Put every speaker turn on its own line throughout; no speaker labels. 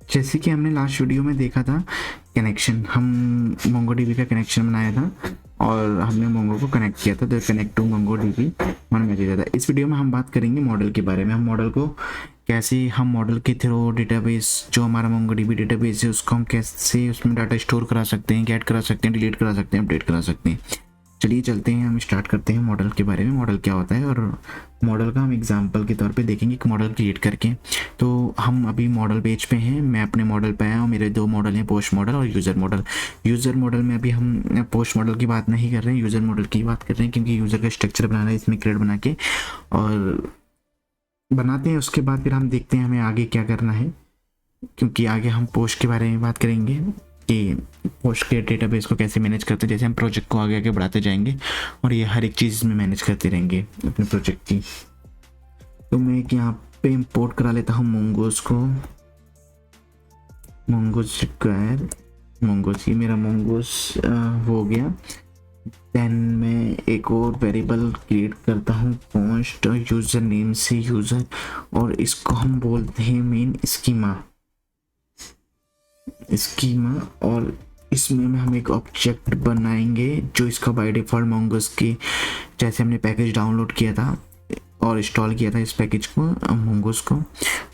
जैसे कि हमने लास्ट वीडियो में देखा था कनेक्शन, हम मोंगोडीबी का कनेक्शन बनाया था और हमने मोंगो को कनेक्ट किया था, तो कनेक्ट टू मोंगोडीबी मन में दिया था। इस वीडियो में हम बात करेंगे मॉडल के बारे में। हम मॉडल को कैसे, हम मॉडल के थ्रू डेटाबेस, जो हमारा मोंगोडीबी डेटाबेस है उसको हम कैसे उसमें डाटा स्टोर करा सकते हैं, गेट करा सकते हैं, डिलीट करा सकते हैं, अपडेट करा सकते हैं। चलिए चलते हैं, हम स्टार्ट करते हैं मॉडल के बारे में। मॉडल क्या होता है और मॉडल का हम एग्जांपल के तौर पे देखेंगे कि मॉडल क्रिएट करके। तो हम अभी मॉडल पेज पे हैं, मैं अपने मॉडल पे आया हूँ। मेरे दो मॉडल हैं, पोस्ट मॉडल और यूज़र मॉडल। यूज़र मॉडल में अभी हम पोस्ट मॉडल की बात नहीं कर रहे हैं, यूज़र मॉडल की बात कर रहे हैं, क्योंकि यूज़र का स्ट्रक्चर बनाना है इसमें क्रिएट बना के और बनाते हैं। उसके बाद फिर हम देखते हैं हमें आगे क्या करना है, क्योंकि आगे हम पोस्ट के बारे में बात करेंगे कि पोस्ट के डेटाबेस को कैसे मैनेज करते हैं। जैसे हम प्रोजेक्ट को आगे आगे बढ़ाते जाएंगे और ये हर एक चीज़ में मैनेज करते रहेंगे अपने प्रोजेक्ट की। तो मैं एक यहाँ पे इंपोर्ट करा लेता हूँ मोंगोज को, मोंगोज रिक्वायर मोंगोज, ये मेरा मोंगोज हो गया। देन मैं एक और वेरिएबल क्रिएट करता हूँ पोस्ट यूज़र नेम से यूज़र, और इसको हम बोलते हैं मेन स्कीमा। और इसमें हम एक ऑब्जेक्ट बनाएंगे जो इसका बाय डिफ़ॉल्ट मोंगोज की, जैसे हमने पैकेज डाउनलोड किया था और इंस्टॉल किया था इस पैकेज को, मोंगोज को,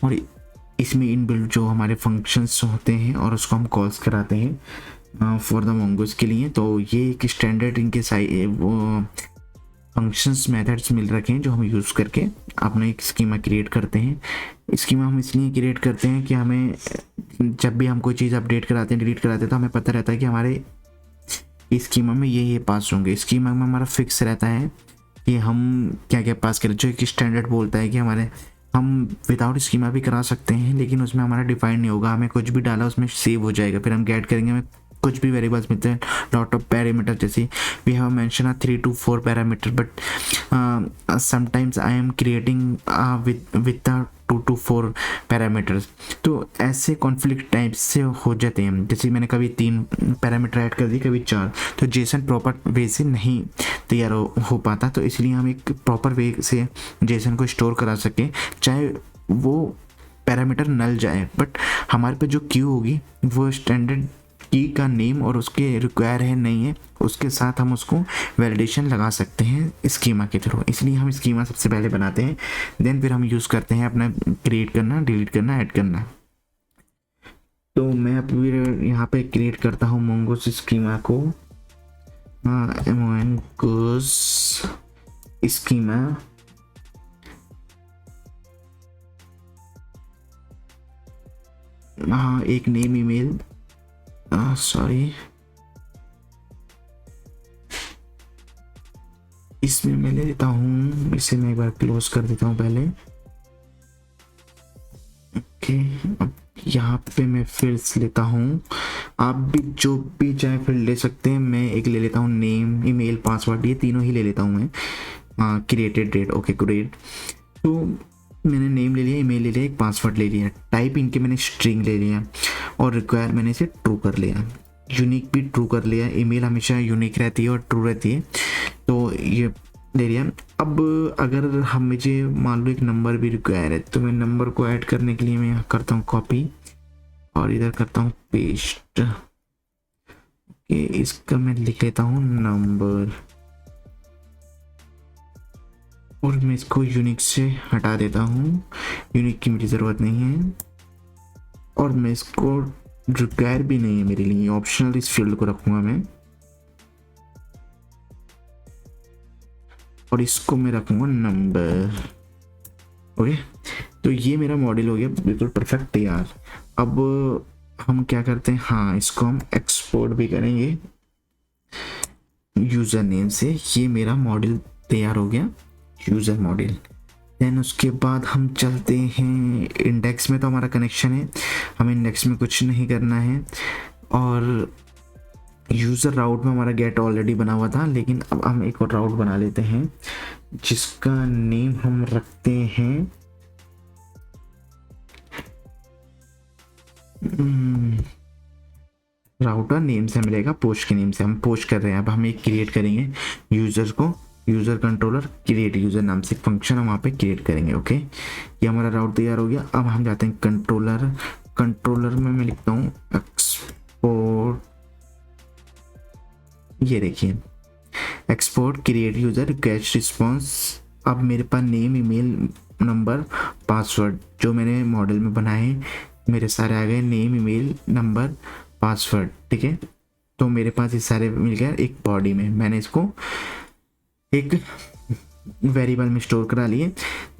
और इसमें इनबिल्ट जो हमारे फंक्शंस होते हैं और उसको हम कॉल्स कराते हैं फॉर द मोंगोज के लिए। तो ये एक स्टैंडर्ड इनके वो फंक्शंस मेथड्स मिल रखे हैं जो हम यूज़ करके अपना एक स्कीमा क्रिएट करते हैं। स्कीमा हम इसलिए क्रिएट करते हैं कि हमें जब भी हम कोई चीज़ अपडेट कराते हैं, डिलीट कराते हैं, तो हमें पता रहता है कि हमारे स्कीमा में ये पास होंगे। स्कीमा में हमारा फिक्स रहता है कि हम क्या क्या पास करें। जो एक स्टैंडर्ड बोलता है कि हमारे हम विदाउट स्कीमा भी करा सकते हैं, लेकिन उसमें हमारा डिफाइन नहीं होगा। हमें कुछ भी डाला उसमें सेव हो जाएगा, फिर हम गेट करेंगे, हमें कुछ भी वेरिएबल्स मिलते हैं, लॉट ऑफ पैरामीटर। जैसे we have mention 3 to 4 parameter, but sometimes I am creating with the 2 to 4 parameters. तो ऐसे कॉन्फ्लिक्ट टाइप से हो जाते हैं। जैसे मैंने कभी 3 पैरामीटर ऐड कर दिए, कभी 4, तो जेसन प्रॉपर वे से नहीं तैयार हो पाता। तो इसलिए हम एक प्रॉपर वे से जेसन को स्टोर करा सकें, चाहे वो पैरामीटर नल जाए, बट हमारे पे जो क्यू होगी वो स्टैंडर्ड की का नेम और उसके रिक्वायर है नहीं है, उसके साथ हम उसको वैलिडेशन लगा सकते हैं स्कीमा के थ्रू। इसलिए हम स्कीमा सबसे पहले बनाते हैं, देन फिर हम यूज़ करते हैं अपना क्रिएट करना, डिलीट करना, ऐड करना। तो मैं अब फिर यहाँ पे क्रिएट करता हूँ मोंगोज स्कीमा को, मोंगोज स्कीमा। हाँ, एक नेम ईमेल, सॉरी, इसमें मैं ले लेता हूँ, इसे मैं एक बार क्लोज कर देता हूँ पहले। ओके, अब यहाँ पे मैं फील्ड्स लेता हूँ। आप भी जो भी चाहे फील्ड ले सकते हैं। मैं एक ले लेता हूँ नेम, ईमेल, पासवर्ड, ये तीनों ही ले लेता हूँ मैं। Created date, okay great. तो मैंने नेम ले लिया, ईमेल ले लिया, एक पासवर्ड ले लिया, टाइप इनके मैंने स्ट्रिंग ले लिया, और रिक्वायर मैंने इसे ट्रू कर लिया, यूनिक भी ट्रू कर लिया। ईमेल हमेशा यूनिक रहती है और ट्रू रहती है, तो ये ले लिया। अब अगर हम मुझे मान लो एक नंबर भी रिक्वायर है, तो मैं नंबर को ऐड करने के लिए मैं यहाँ करता हूँ कॉपी और इधर करता हूँ पेस्ट। ओके, इसका मैं लिख लेता हूँ नंबर, और मैं इसको यूनिक से हटा देता हूँ, यूनिक की मुझे ज़रूरत नहीं है, और मैं इसको रिक्वायर भी नहीं है मेरे लिए, ऑप्शनल इस फील्ड को रखूँगा मैं, और इसको मैं रखूँगा नंबर। ओके, तो ये मेरा मॉडल हो गया बिल्कुल परफेक्ट तैयार। अब हम क्या करते हैं, हाँ, इसको हम एक्सपोर्ट भी करेंगे यूज़र नेम से। ये मेरा मॉडल तैयार हो गया, यूज़र मॉडल। देन उसके बाद हम चलते हैं इंडेक्स में। तो हमारा कनेक्शन है, हमें इंडेक्स में कुछ नहीं करना है, और यूज़र राउट में हमारा गेट ऑलरेडी बना हुआ था, लेकिन अब हम एक और राउट बना लेते हैं जिसका नेम हम रखते हैं राउटर नेम से मिलेगा, पोस्ट के नेम से हम पोस्ट कर रहे हैं। अब हम एक क्रिएट करेंगे यूज़र को, यूज़र कंट्रोलर क्रिएट यूज़र नाम से फंक्शन हम वहाँ पे क्रिएट करेंगे। ओके, ये हमारा राउट तैयार हो गया। अब हम जाते हैं कंट्रोलर में कैच रिस्पॉन्स। अब मेरे पास नेम, ईमेल, नंबर, पासवर्ड जो मैंने मॉडल में बनाए मेरे सारे आ गए, नेम, ईमेल, नंबर, पासवर्ड, ठीक है। तो मेरे पास ये सारे मिल गए एक बॉडी में। मैंने इसको एक वेरिएबल में स्टोर करा लिए।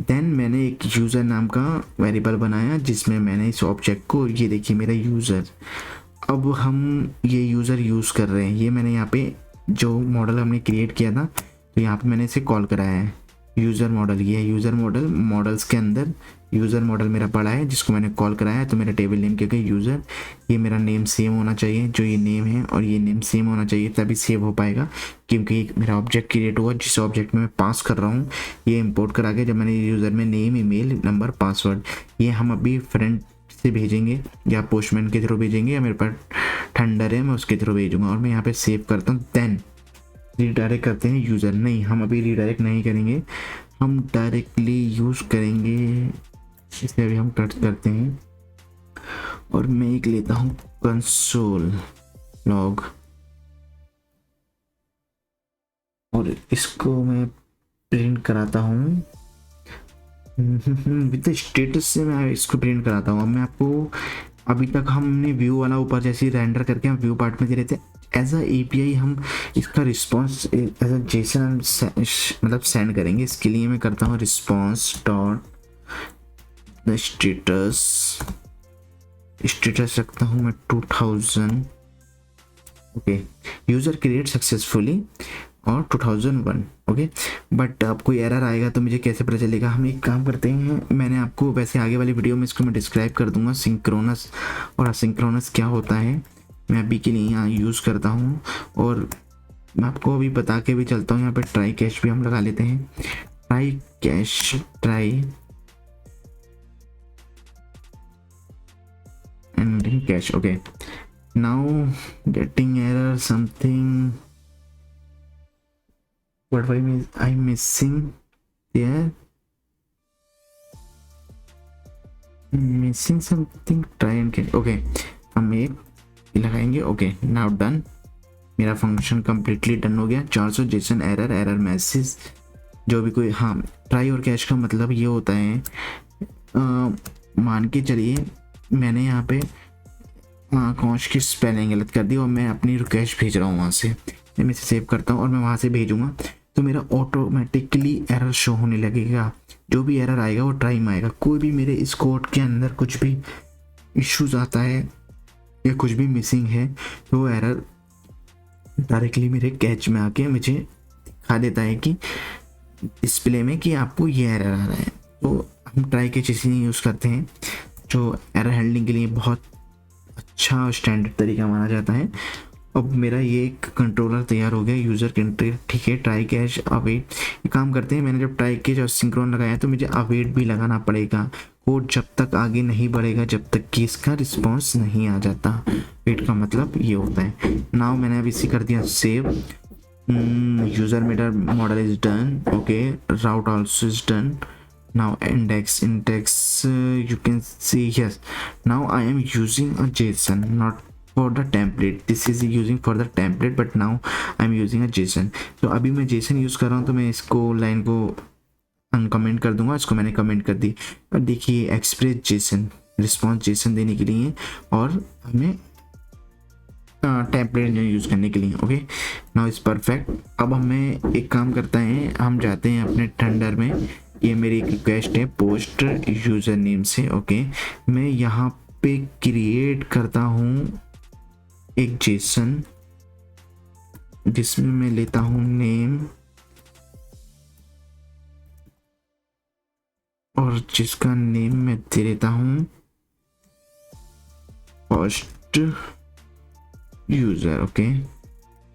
देन मैंने एक यूज़र नाम का वेरिएबल बनाया जिसमें मैंने इस ऑब्जेक्ट को, ये देखिए मेरा यूज़र, अब हम ये यूज़र यूज़ कर रहे हैं। ये मैंने यहाँ पे जो मॉडल हमने क्रिएट किया था तो यहाँ पे मैंने इसे कॉल कराया है यूज़र मॉडल। ये है यूज़र मॉडल। मॉडल्स के अंदर यूज़र मॉडल मेरा पड़ा है जिसको मैंने कॉल कराया है। तो मेरा टेबल नेम क्या है, यूज़र। ये मेरा नेम सेम होना चाहिए, जो ये नेम है और ये नेम सेम होना चाहिए, तभी सेव हो पाएगा, क्योंकि मेरा ऑब्जेक्ट क्रिएट हुआ जिस ऑब्जेक्ट में मैं पास कर रहा हूँ ये इंपोर्ट करा के जब मैंने यूज़र में नेम, ईमेल, नंबर, पासवर्ड, ये हम अभी फ्रेंड से भेजेंगे या पोस्टमैन के थ्रू भेजेंगे, या मेरे पास थंडर है मैं उसके थ्रू भेजूँगा। और मैं यहाँ पे सेव करता हूँ। देन रीडायरेक्ट करते हैं यूज़र। नहीं, हम अभी रीडायरेक्ट नहीं करेंगे, हम डायरेक्टली यूज़ करेंगे। इसे अभी हम कट करते हैं और मैं एक लेता हूँ कंसोल लॉग और इसको मैं प्रिंट कराता हूँ विद स्टेटस से। मैं इसको प्रिंट कराता हूँ। अब मैं आपको, अभी तक हमने व्यू वाला ऊपर जैसे रेंडर करके हम व्यू पार्ट में दे रहे थे, एज अ एपीआई हम इसका रिस्पॉन्स एज अ जेसन मतलब सेंड करेंगे। इसके लिए मैं करता हूँ रिस्पॉन्स डॉट द स्टेटस रखता हूँ मैं 2000। ओके, यूज़र क्रिएट सक्सेसफुली और 2001। ओके, बट अब कोई एरर आएगा तो मुझे कैसे पता चलेगा। हम एक काम करते हैं, मैंने आपको वैसे आगे वाली वीडियो में इसको मैं डिस्क्राइब कर दूंगा सिंक्रोनस और असिंक्रोनस क्या होता है। मैं अभी के लिए यहाँ यूज़ करता हूँ और मैं आपको अभी बता के भी चलता हूँ। यहाँ पे ट्राई कैश भी हम लगा लेते हैं। Try cash, try ending cash. Okay, now getting error something, what I'm missing there, missing something, try and get। Okay, हम एक लगाएंगे। ओके, नाउ डन, मेरा फंक्शन कंप्लीटली डन हो गया। 400 जेसन एरर मैसेज जो भी कोई, हाँ ट्राई और कैश का मतलब ये होता है, मान के चलिए मैंने यहाँ पे कौश की स्पेलिंग गलत कर दी और मैं अपनी रिक्वेस्ट भेज रहा हूँ वहाँ से, मैं इसे सेव करता हूँ और मैं वहाँ से भेजूँगा तो मेरा ऑटोमेटिकली एरर शो होने लगेगा। जो भी एरर आएगा वो ट्राई में आएगा। कोई भी मेरे इस कोड के अंदर कुछ भी इश्यूज आता है या कुछ भी मिसिंग है तो वो एरर डायरेक्टली मेरे कैच में आके मुझे दिखा देता है कि डिस्प्ले में कि आपको ये एरर आ रहा है। तो हम ट्राई कैच इसीलिए यूज़ करते हैं जो एरर हैंडलिंग के लिए बहुत अच्छा और स्टैंडर्ड तरीका माना जाता है। अब मेरा ये एक कंट्रोलर तैयार हो गया, यूज़र कंट्रोलर, ठीक है। ट्राई कैच अवेट, ये काम करते हैं। मैंने जब ट्राई कैच और सिंक्रोन लगाया तो मुझे अवेट भी लगाना पड़ेगा। कोड जब तक आगे नहीं बढ़ेगा जब तक कि इसका रिस्पॉन्स नहीं आ जाता। वेट का मतलब ये होता है। नाउ मैंने अब इसी कर दिया सेव। यूज़र मेरा model is done. Okay, route also is done. Now index, you can see, yes, now I am using a JSON, not for the template. This is using for the template, but now I'm using a JSON. तो अभी मैं JSON use कर रहा हूँ तो मैं इसको line को अनकमेंट कर दूंगा। इसको मैंने कमेंट कर दी और देखिए एक्सप्रेस JSON, रिस्पॉन्स JSON देने के लिए और हमें टेम्पलेट यूज़ करने के लिए। Okay, now is perfect. अब हमें एक काम करता है, हम जाते हैं अपने थंडर में। ये मेरी एक रिक्वेस्ट है पोस्ट यूज़र नेम से। ओके, मैं यहाँ पे क्रिएट करता हूँ एक जेसन जिसमें मैं लेता हूँ नेम और जिसका नेम मैं दे देता हूँ पोस्ट यूज़र। ओके,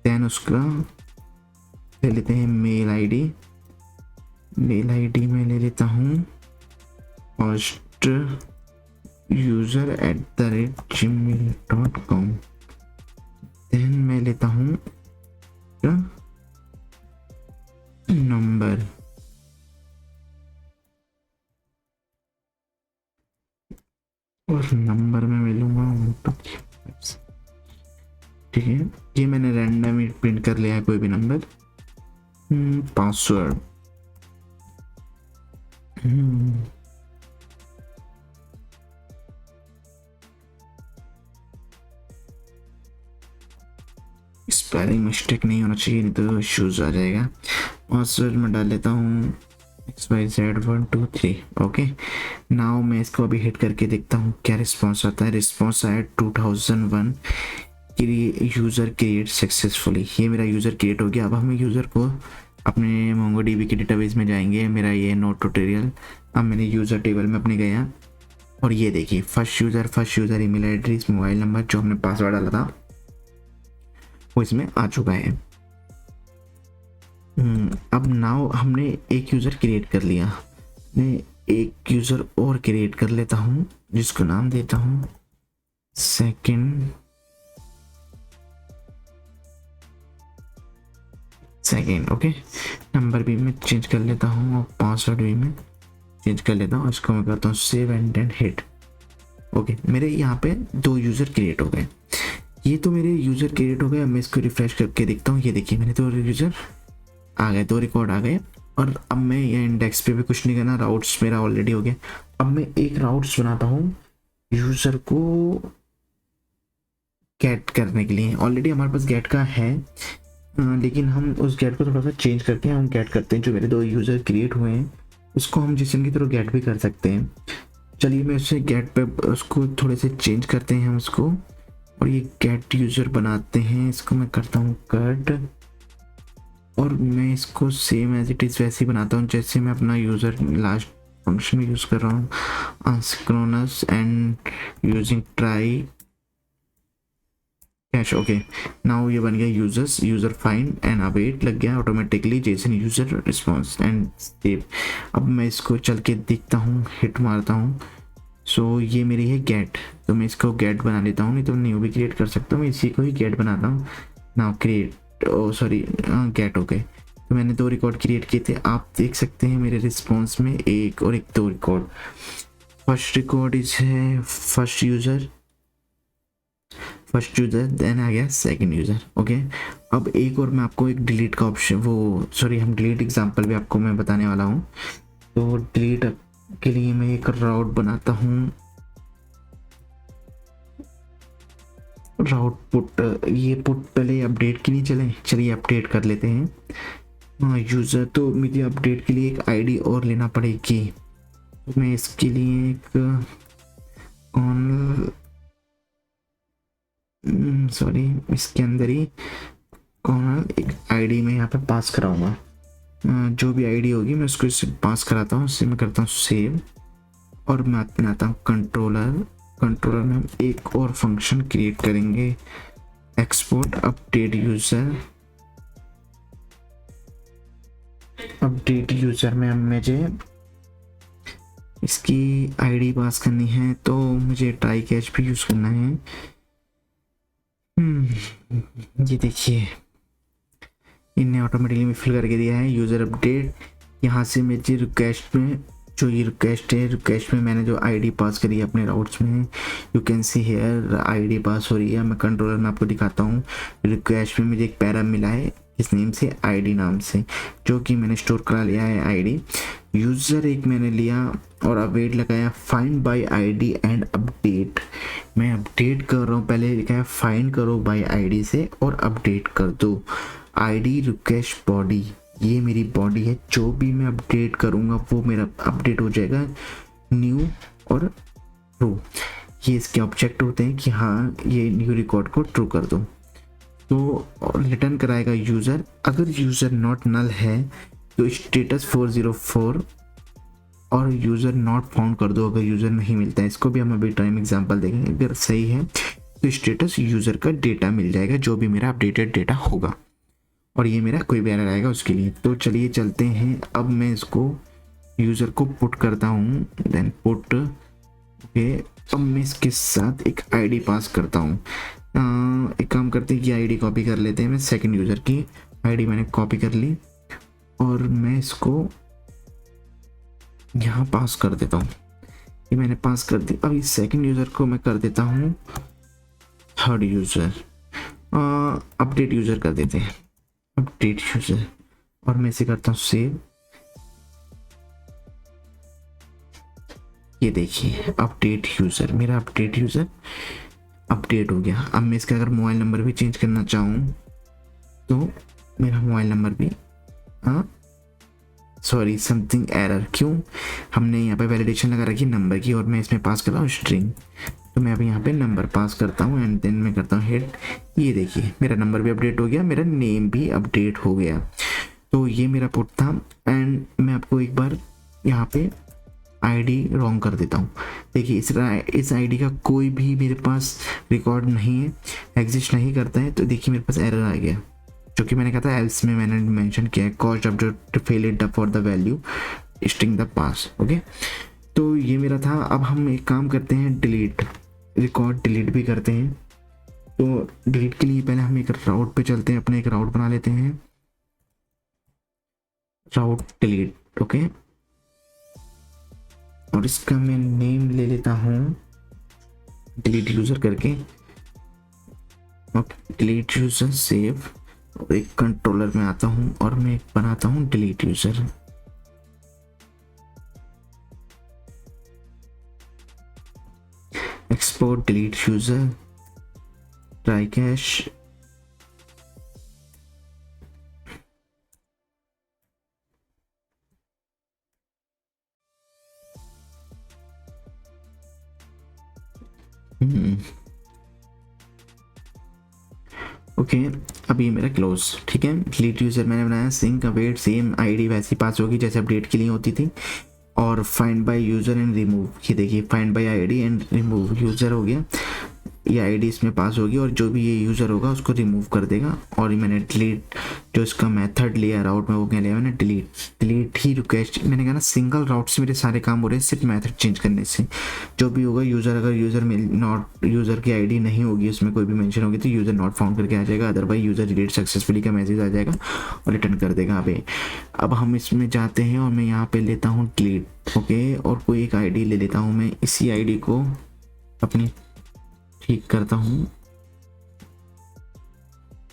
देन उसका ले लेते हैं मेल आईडी में ले लेता हूँ पोस्ट user@gmail.com। देन मैं लेता हूँ नंबर और नंबर में मिलूंगा, ठीक है। ये मैंने रैंडम प्रिंट कर लिया है कोई भी नंबर। पासवर्ड। स्पेलिंग मिस्टेक नहीं होना चाहिए, नहीं तो इश्यूज आ जाएगा। पासवर्ड में डाल लेता हूँ XYZ123। ओके, नाउ मैं इसको अभी हिट करके देखता हूँ क्या रिस्पॉन्स आता है। रिस्पॉन्स आया 2001 कि यूज़र क्रिएट सक्सेसफुली। ये मेरा यूज़र क्रिएट हो गया। अब हम यूज़र को अपने मोंगोडीबी के डेटाबेस में जाएंगे। मेरा ये नोट ट्यूटोरियल, अब मैंने यूज़र टेबल में अपने गया और ये देखिए first user email address mobile number जो हमने पासवर्ड डाला था वो इसमें आ चुका है। अब नाउ हमने एक यूज़र क्रिएट कर लिया, मैं एक यूज़र और क्रिएट कर लेता हूँ जिसको नाम देता हूँ सेकंड। ओके, नंबर भी मैं चेंज कर लेता हूँ और पासवर्ड भी मैं चेंज कर लेता हूँ। इसको मैं करता हूँ save and then hit. Okay, मेरे यहाँ पे 2 यूज़र क्रिएट हो गए। ये तो मेरे यूज़र क्रिएट हो गए। अब मैं इसको रिफ्रेश करके देखता हूँ। ये देखिए मैंने 2 यूज़र आ गए, 2 रिकॉर्ड आ गए। और अब मैं ये इंडेक्स पे भी कुछ नहीं करना, राउट्स मेरा ऑलरेडी हो गया। अब मैं एक राउट्स बनाता हूँ यूज़र को गेट करने के लिए। ऑलरेडी हमारे पास गेट का है, लेकिन हम उस गेट को थोड़ा सा चेंज करके हम गेट करते हैं। जो मेरे 2 यूज़र क्रिएट हुए हैं उसको हम जिसन की तरह गेट भी कर सकते हैं। चलिए मैं उससे गेट पे उसको थोड़े से चेंज करते हैं हम उसको, और ये गेट यूज़र बनाते हैं। इसको मैं करता हूँ कट, और मैं इसको सेम एज इट इज़ वैसे ही बनाता हूँ जैसे मैं अपना यूज़र लास्ट फंक्शन में यूज़ कर रहा हूँ, asynchronous and using try cash. Okay, now ये बन गया यूज़र फाइंड एंड अवेट लग गया automatically Jason user response and save. अब मैं इसको चल के देखता हूँ, हिट मारता हूँ। सो ये मेरी है गेट, तो मैं इसको गेट बना लेता हूँ, नहीं तो न्यू भी क्रिएट कर सकता हूँ। मैं इसी को ही गेट बनाता हूँ। नाउ क्रिएट, सॉरी गेट हो गए। तो मैंने 2 रिकॉर्ड क्रिएट किए थे, आप देख सकते हैं मेरे रिस्पॉन्स में 1 और 2 रिकॉर्ड। फर्स्ट रिकॉर्ड इज है फर्स्ट यूज़र देन आ गया सेकंड यूज़र। ओके, अब एक और मैं आपको एक डिलीट का ऑप्शन हम डिलीट एग्जांपल भी आपको मैं बताने वाला हूँ। तो डिलीट के लिए मैं एक राउट बनाता हूँ, राउट पुट। ये पुट पहले अपडेट की नहीं चलिए अपडेट कर लेते हैं। यूज़र तो मुझे अपडेट के लिए एक आईडी और लेना पड़ेगी। तो मैं इसके लिए एक इसके अंदर ही एक आईडी में यहाँ पे पास कराऊंगा। जो भी आईडी होगी मैं उसको इससे पास कराता हूँ। इससे मैं करता हूँ सेव, और मैं बनाता हूँ कंट्रोलर में हम एक और फंक्शन क्रिएट करेंगे, एक्सपोर्ट अपडेट यूज़र में मुझे इसकी आईडी पास करनी है, तो मुझे ट्राई कैच भी यूज़ करना है। ये देखिए इनने ऑटोमेटिकली में फिल करके दिया है यूज़र अपडेट। यहाँ से मेरी रिक्वेस्ट में जो ये रिक्वेस्ट में मैंने जो आईडी पास करी है अपने राउट्स में, you can see here ID pass हो रही है। मैं कंट्रोलर में आपको दिखाता हूँ। रिक्वेस्ट में मुझे एक पैरा मिला है इस नेम से, आईडी नाम से, जो कि मैंने स्टोर करा लिया है आईडी। यूज़र एक मैंने लिया और अवेट लगाया, find by ID and update. मैं अपडेट कर रहा हूँ, पहले लिखा है फाइंड करो बाय आईडी से और अपडेट कर दो। आईडी रिक्वेस्ट बॉडी, ये मेरी बॉडी है। जो भी मैं अपडेट करूँगा वो मेरा अपडेट हो जाएगा न्यू और ट्रू। ये इसके ऑब्जेक्ट होते हैं कि हाँ ये न्यू रिकॉर्ड को ट्रू कर दो। तो रिटर्न कराएगा यूज़र। अगर यूज़र नॉट नल है तो स्टेटस 404 और यूज़र नॉट फाउंड कर दो अगर यूज़र नहीं मिलता है। इसको भी हम अभी टाइम एग्जांपल देखेंगे। अगर सही है तो स्टेटस यूज़र का डेटा मिल जाएगा, जो भी मेरा अपडेटेड डेटा होगा, और ये मेरा कोई भी एरर आएगा उसके लिए। तो चलिए चलते हैं। अब मैं इसको यूज़र को पुट करता हूँ, देन पुट। ओके, अब मैं इसके साथ एक आईडी पास करता हूँ। एक काम करते हैं कि आईडी कॉपी कर लेते हैं। मैं सेकंड यूज़र की आईडी मैंने कॉपी कर ली और मैं इसको यहाँ पास कर देता हूँ। ये मैंने पास कर दी। अब इस सेकंड यूज़र को मैं कर देता हूँ थर्ड यूज़र, अपडेट यूज़र कर देते हैं, अपडेट यूज़र। और मैं इसे करता हूँ सेव। ये देखिए अपडेट यूज़र, मेरा अपडेट यूज़र अपडेट हो गया। अब मैं इसका अगर मोबाइल नंबर भी चेंज करना चाहूँ तो मेरा मोबाइल नंबर भी, हाँ सॉरी समथिंग एरर, क्यों, हमने यहाँ पे वैलिडेशन लगा रखी नंबर की और मैं इसमें पास कर रहा हूँ स्ट्रिंग। तो मैं अभी यहाँ पे नंबर पास करता हूँ एंड देन मैं करता हूँ हिट। ये देखिए मेरा नंबर भी अपडेट हो गया, मेरा नेम भी अपडेट हो गया। तो ये मेरा पुट था। एंड मैं आपको एक बार यहाँ पे आईडी रॉन्ग कर देता हूँ। देखिए इस आईडी का कोई भी मेरे पास रिकॉर्ड नहीं है, एग्जिस्ट नहीं करता है। तो देखिए मेरे पास एरर आ गया, जो कि मैंने कहा था एल्स में मैंने मेंशन किया है, cost of to fail it for the value string the pass. Okay, तो ये मेरा था। अब हम एक काम करते हैं, डिलीट रिकॉर्ड डिलीट भी करते हैं। तो डिलीट के लिए पहले हम एक राउट पे चलते हैं, अपने एक राउट बना लेते हैं, राउट डिलीट। ओके, और इसका मैं नेम ले लेता हूँ डिलीट यूज़र करके। ओके, डिलीट यूज़र सेव, और एक कंट्रोलर में आता हूँ और मैं एक बनाता हूँ delete user. Export delete user try cash. Okay, अब ये मेरा क्लोज, ठीक है। डिलीट यूज़र मैंने बनाया, सिंक अवेट सेम आईडी वैसी पास होगी जैसे अपडेट के लिए होती थी। और find by user and remove, ये देखिए find by ID and remove user हो गया। ये आईडी इसमें पास होगी और जो भी ये यूज़र होगा उसको रिमूव कर देगा। और मैंने डिलीट जो इसका मेथड लिया राउट में, वो क्या लिया मैंने, डिलीट ही रिक्वेस्ट। मैंने कहा ना सिंगल राउट से मेरे सारे काम हो रहे हैं, सिर्फ मेथड चेंज करने से। जो भी होगा यूज़र, अगर यूज़र में नॉट यूज़र की आईडी नहीं होगी, उसमें कोई भी मेंशन होगी तो यूज़र नॉट फाउंड करके आ जाएगा, अदरवाइज यूज़र डिलीट सक्सेसफुली का मैसेज आ जाएगा और रिटर्न कर देगा। अब हम इसमें जाते हैं और मैं यहाँ पे लेता हूँ डिलीट। ओके, और कोई एक आईडी ले लेता हूँ, मैं इसी आईडी को अपनी ठीक करता हूँ।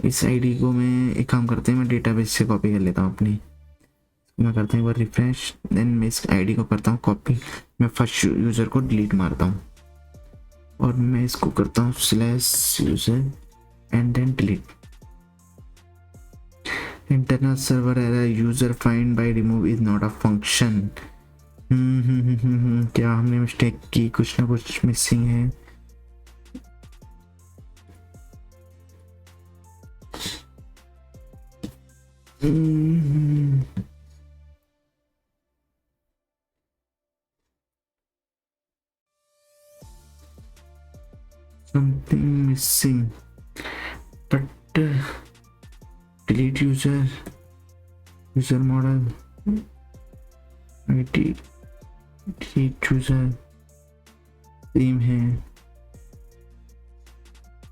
इस आईडी को मैं एक काम करते हैं, मैं डेटाबेस से कॉपी कर लेता हूँ अपनी। मैं करता हूँ एक बार रिफ्रेश, देन मैं इस आईडी को करता हूँ कॉपी। मैं फर्स्ट यूज़र को डिलीट मारता हूँ और मैं इसको करता हूँ slash user and then delete. Internal server error, user find by remove is not a function. क्या हमने मिस्टेक की, कुछ ना कुछ मिसिंग है। Something missing, but delete user model ID, delete user same है।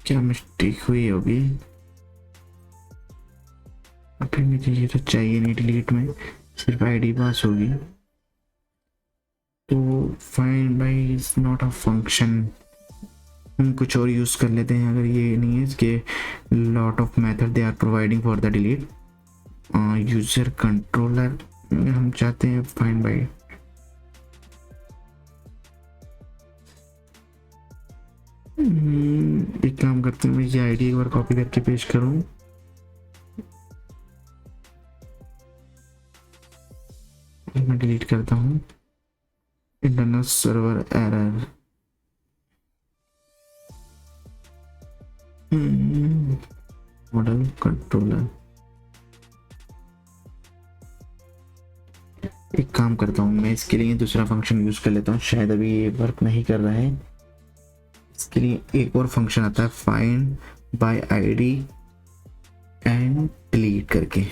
क्या मिस्टेक हुई होगी? अभी मुझे ये तो चाहिए नहीं, डिलीट में सिर्फ आईडी पास होगी। तो find by is not a function, हम कुछ और यूज़ कर लेते हैं। अगर ये नहीं है, इसके lot of method they are providing for the delete. User controller हम चाहते हैं फाइंड बाय। एक काम करते हैं, मैं ये आईडी एक बार कॉपी करके पेस्ट करूँ। मैं डिलीट करता हूँ, internal server error. Model controller, एक काम करता हूँ मैं, इसके लिए दूसरा फंक्शन यूज कर लेता हूँ, शायद अभी ये वर्क नहीं कर रहा है। इसके लिए एक और फंक्शन आता है find by ID and delete करके।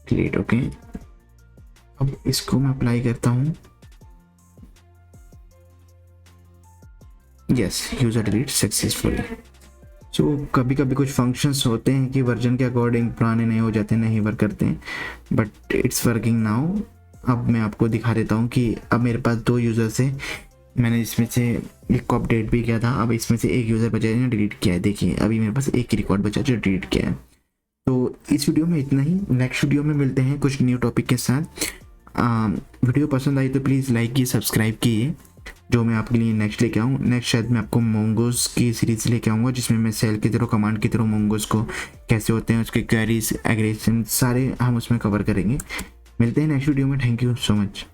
डिलीट। ओके, अब इसको मैं अप्लाई करता हूँ। Yes, user delete successfully. So कभी कभी कुछ फंक्शंस होते हैं कि वर्जन के अकॉर्डिंग पुराने नए हो जाते हैं, नहीं वर्क करते हैं, बट इट्स वर्किंग नाउ। अब मैं आपको दिखा देता हूँ कि अब मेरे पास 2 यूज़र्स है, मैंने इसमें से एक को अपडेट भी किया था, अब इसमें से एक यूज़र बचा है जिन्होंने डिलीट किया है। देखिए अभी मेरे पास एक ही रिकॉर्ड बचा जो डिलीट किया है। तो इस वीडियो में इतना ही, नेक्स्ट वीडियो में मिलते हैं कुछ न्यू टॉपिक के साथ। वीडियो पसंद आई तो प्लीज़ लाइक कीजिए, सब्सक्राइब कीजिए। जो मैं आपके लिए नेक्स्ट लेके आऊँ, नेक्स्ट शायद मैं आपको मोंगोस की सीरीज़ लेके आऊँगा, जिसमें मैं सेल की तरह, कमांड की तरह मोंगोस को कैसे होते हैं, उसके क्वेरीज, एग्रेशन सारे हम उसमें कवर करेंगे। मिलते हैं नेक्स्ट वीडियो में। Thank you so much.